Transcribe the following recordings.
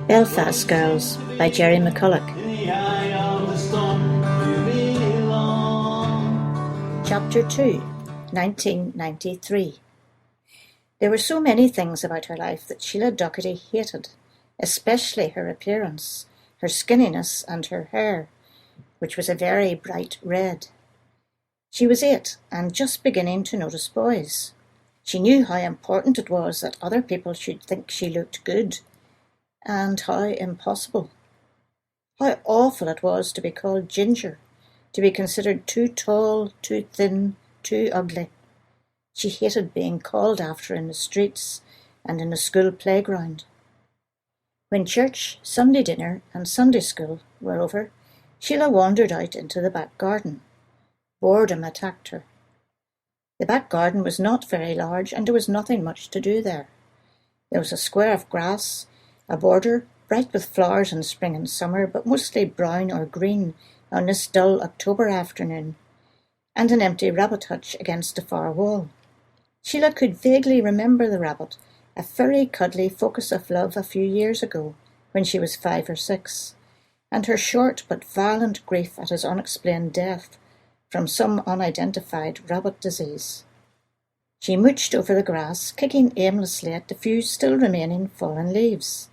Belfast Girls by Jerry McCulloch. Chapter 2, 1993. There were so many things about her life that Sheila Doherty hated, especially her appearance, her skinniness and her hair, which was a very bright red. She was 8 and just beginning to notice boys. She knew how important it was that other people should think she looked good, and how impossible. How awful it was to be called ginger, to be considered too tall, too thin, too ugly. She hated being called after in the streets and in the school playground. When church, Sunday dinner and Sunday school were over, Sheila wandered out into the back garden. Boredom attacked her. The back garden was not very large, and there was nothing much to do there. There was a square of grass, a border bright with flowers in spring and summer, but mostly brown or green on this dull October afternoon, and an empty rabbit hutch against the far wall. Sheila could vaguely remember the rabbit, a furry, cuddly focus of love a few years ago, when she was 5 or 6, and her short but violent grief at his unexplained death from some unidentified rabbit disease. She mooched over the grass, kicking aimlessly at the few still remaining fallen leaves,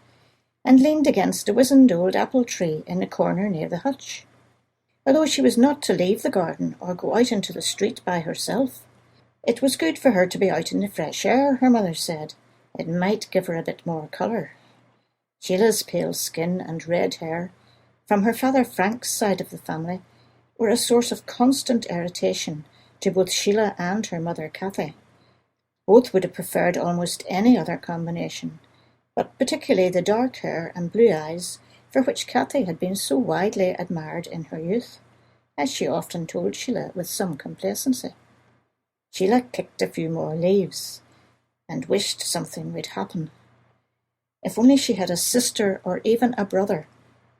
and leaned against a wizened old apple tree in the corner near the hutch. Although she was not to leave the garden or go out into the street by herself, it was good for her to be out in the fresh air, her mother said. It might give her a bit more colour. Sheila's pale skin and red hair, from her father Frank's side of the family, were a source of constant irritation to both Sheila and her mother Cathy. Both would have preferred almost any other combination, but particularly the dark hair and blue eyes for which Cathy had been so widely admired in her youth, as she often told Sheila with some complacency. Sheila kicked a few more leaves, and wished something would happen. If only she had a sister or even a brother,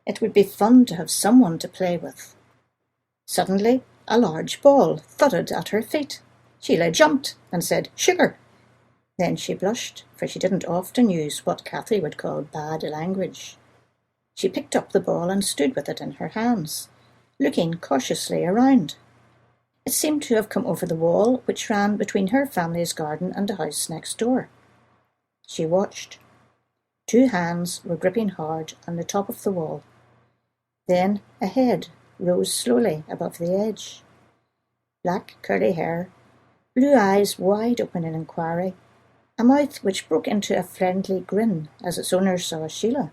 it would be fun to have someone to play with. Suddenly, a large ball thudded at her feet. Sheila jumped and said, "Sugar!" Then she blushed, for she didn't often use what Cathy would call bad language. She picked up the ball and stood with it in her hands, looking cautiously around. It seemed to have come over the wall which ran between her family's garden and the house next door. She watched. 2 hands were gripping hard on the top of the wall. Then a head rose slowly above the edge. Black curly hair, blue eyes wide open in inquiry, a mouth which broke into a friendly grin as its owner saw Sheila.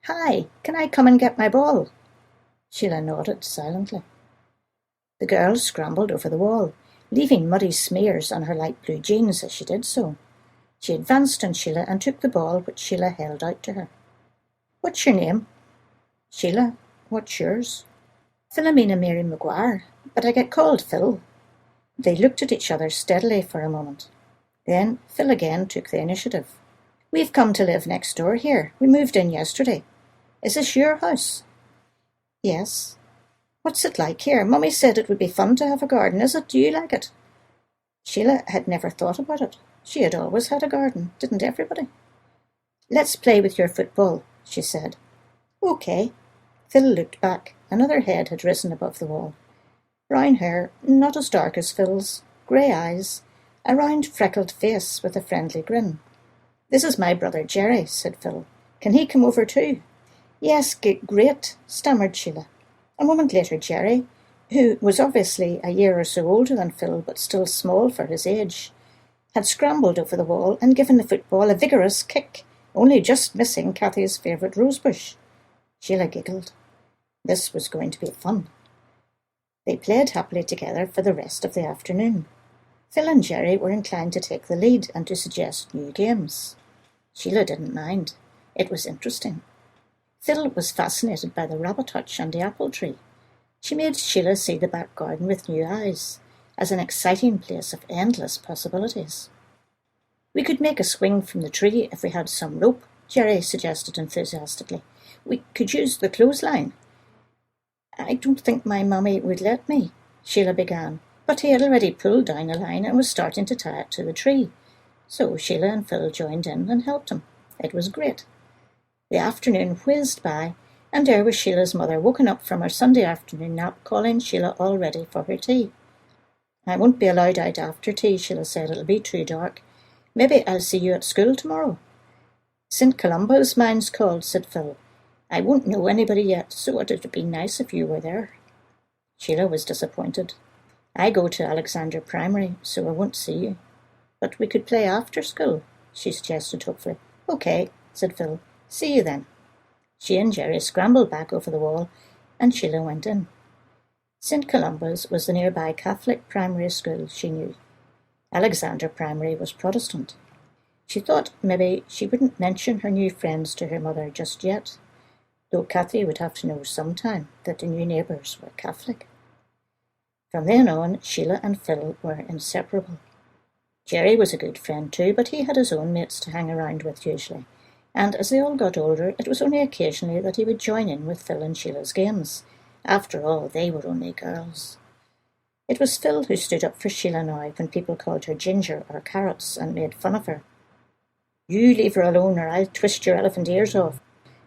"Hi, can I come and get my ball?" Sheila nodded silently. The girl scrambled over the wall, leaving muddy smears on her light blue jeans as she did so. She advanced on Sheila and took the ball which Sheila held out to her. "What's your name?" "Sheila. What's yours?" "Philomena Mary Maguire, but I get called Phil." They looked at each other steadily for a moment. Then Phil again took the initiative. "We've come to live next door here. We moved in yesterday. Is this your house?" "Yes." "What's it like here? Mummy said it would be fun to have a garden. Is it? Do you like it?" Sheila had never thought about it. She had always had a garden, didn't everybody? "Let's play with your football," she said. "Okay." Phil looked back. Another head had risen above the wall. Brown hair, not as dark as Phil's, grey eyes, a round freckled face with a friendly grin. "This is my brother Jerry," said Phil. "Can he come over too?" "Yes, great," stammered Sheila. A moment later Jerry, who was obviously a year or so older than Phil but still small for his age, had scrambled over the wall and given the football a vigorous kick, only just missing Cathy's favourite rosebush. Sheila giggled. This was going to be fun. They played happily together for the rest of the afternoon. Phil and Jerry were inclined to take the lead and to suggest new games. Sheila didn't mind. It was interesting. Phil was fascinated by the rabbit hutch and the apple tree. She made Sheila see the back garden with new eyes, as an exciting place of endless possibilities. "We could make a swing from the tree if we had some rope," Jerry suggested enthusiastically. "We could use the clothesline." "I don't think my mummy would let me," Sheila began, but he had already pulled down a line and was starting to tie it to the tree. So Sheila and Phil joined in and helped him. It was great. The afternoon whizzed by, and there was Sheila's mother, woken up from her Sunday afternoon nap, calling Sheila all ready for her tea. "I won't be allowed out after tea," Sheila said. "It'll be too dark. Maybe I'll see you at school tomorrow." "St. Columba's mine's called," said Phil. "I won't know anybody yet, so it would be nice if you were there." Sheila was disappointed. "I go to Alexander Primary, so I won't see you." "But we could play after school," she suggested hopefully. "Okay," said Phil. "See you then." She and Jerry scrambled back over the wall, and Sheila went in. St. Columba's was the nearby Catholic primary school, she knew. Alexander Primary was Protestant. She thought maybe she wouldn't mention her new friends to her mother just yet, though Cathy would have to know sometime that the new neighbours were Catholic. From then on, Sheila and Phil were inseparable. Jerry was a good friend too, but he had his own mates to hang around with usually, and as they all got older, it was only occasionally that he would join in with Phil and Sheila's games. After all, they were only girls. It was Phil who stood up for Sheila now when people called her Ginger or Carrots and made fun of her. "You leave her alone or I'll twist your elephant ears off,"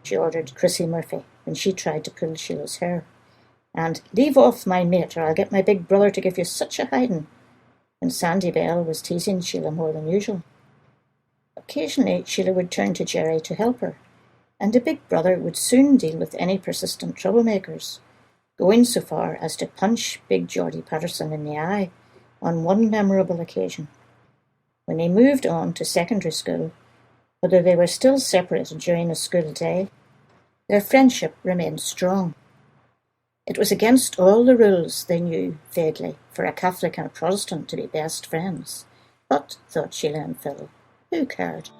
she ordered Chrissy Murphy when she tried to pull Sheila's hair. And "Leave off my mate or I'll get my big brother to give you such a hiding," when Sandy Bell was teasing Sheila more than usual. Occasionally Sheila would turn to Jerry to help her, and the big brother would soon deal with any persistent troublemakers, going so far as to punch big Geordie Patterson in the eye on one memorable occasion. When they moved on to secondary school, although they were still separated during a school day, their friendship remained strong. It was against all the rules, they knew vaguely, for a Catholic and a Protestant to be best friends. But, thought Sheila and Phil, who cared?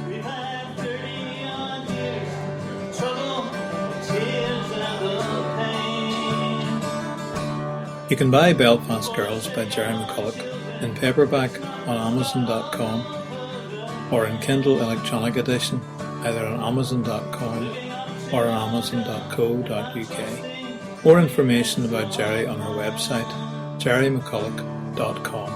We've had 30-odd years of trouble, tears and the pain. You can buy Belfast Girls by Jerry McCulloch in paperback on Amazon.com or in Kindle electronic edition either on Amazon.com or on Amazon.co.uk. More information about Jerry on her website, jerrymcculloch.com.